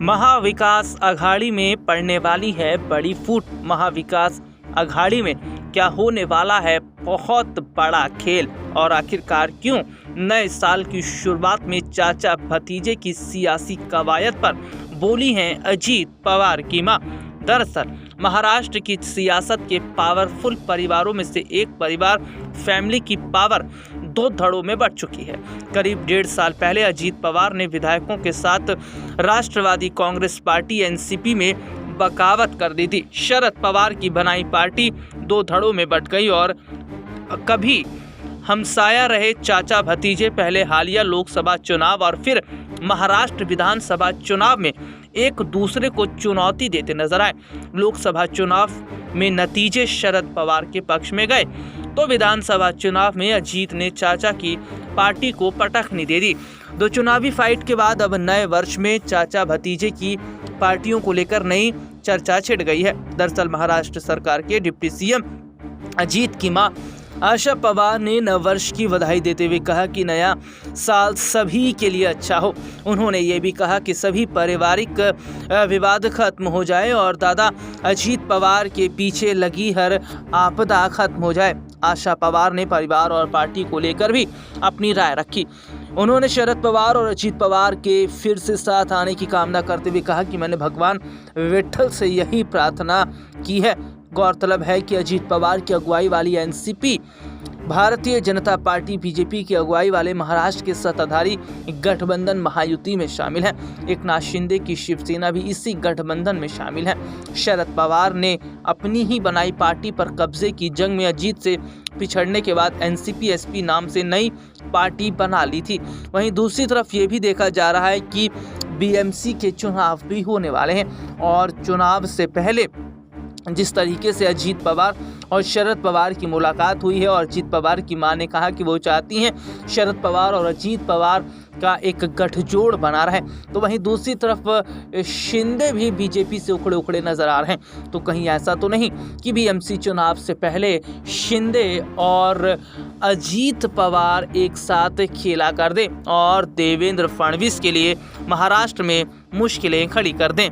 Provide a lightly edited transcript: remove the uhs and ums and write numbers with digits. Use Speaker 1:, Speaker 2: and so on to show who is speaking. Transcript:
Speaker 1: महाविकास अघाड़ी में पड़ने वाली है बड़ी फूट। महाविकास अघाड़ी में क्या होने वाला है बहुत बड़ा खेल, और आखिरकार क्यों नए साल की शुरुआत में चाचा भतीजे की सियासी कवायद पर बोली हैं अजीत पवार की मां। दरअसल महाराष्ट्र की सियासत के पावरफुल परिवारों में से एक परिवार फैमिली की पावर दो धड़ों में बढ़ चुकी है। करीब 1.5 साल पहले अजीत पवार ने विधायकों के साथ राष्ट्रवादी कांग्रेस पार्टी एनसीपी में बगावत कर दी थी। शरद पवार की बनाई पार्टी दो धड़ों में बंट गई और कभी हमसाया रहे चाचा भतीजे पहले हालिया लोकसभा चुनाव और फिर महाराष्ट्र विधानसभा चुनाव में एक दूसरे को चुनौती देते नजर आए। लोकसभा चुनाव में नतीजे शरद पवार के पक्ष में गए तो विधानसभा चुनाव में अजीत ने चाचा की पार्टी को पटखनी दे दी। दो चुनावी फाइट के बाद अब नए वर्ष में चाचा भतीजे की पार्टियों को लेकर नई चर्चा छिड़ गई है। दरअसल महाराष्ट्र सरकार के डिप्टी सीएम अजीत की मां आशा पवार ने नववर्ष की बधाई देते हुए कहा कि नया साल सभी के लिए अच्छा हो। उन्होंने ये भी कहा कि सभी पारिवारिक विवाद खत्म हो जाए और दादा अजीत पवार के पीछे लगी हर आपदा खत्म हो जाए। आशा पवार ने परिवार और पार्टी को लेकर भी अपनी राय रखी। उन्होंने शरद पवार और अजीत पवार के फिर से साथ आने की कामना करते हुए कहा कि मैंने भगवान विठल से यही प्रार्थना की है। गौरतलब है कि अजीत पवार की अगुवाई वाली NCP Bharatiya Janata party BJP की अगुवाई वाले महाराष्ट्र के सत्ताधारी गठबंधन महायुति में शामिल है। एकनाथ शिंदे की शिवसेना भी इसी गठबंधन में शामिल है। शरद पवार ने अपनी ही बनाई पार्टी पर कब्जे की जंग में अजीत से पिछड़ने के बाद एनसीपी एसपी नाम से नई पार्टी बना ली थी। वहीं दूसरी तरफ ये भी देखा जा रहा है कि बीएमसी के चुनाव भी होने वाले हैं और चुनाव से पहले जिस तरीके से अजीत पवार और शरद पवार की मुलाकात हुई है और अजीत पवार की मां ने कहा कि वो चाहती हैं शरद पवार और अजीत पवार का एक गठजोड़ बना रहे, तो वहीं दूसरी तरफ शिंदे भी बीजेपी से उखड़े उखड़े नजर आ रहे हैं। तो कहीं ऐसा तो नहीं कि बीएमसी चुनाव से पहले शिंदे और अजीत पवार एक साथ खेला कर दें और देवेंद्र फडणवीस के लिए महाराष्ट्र में मुश्किलें खड़ी कर दें।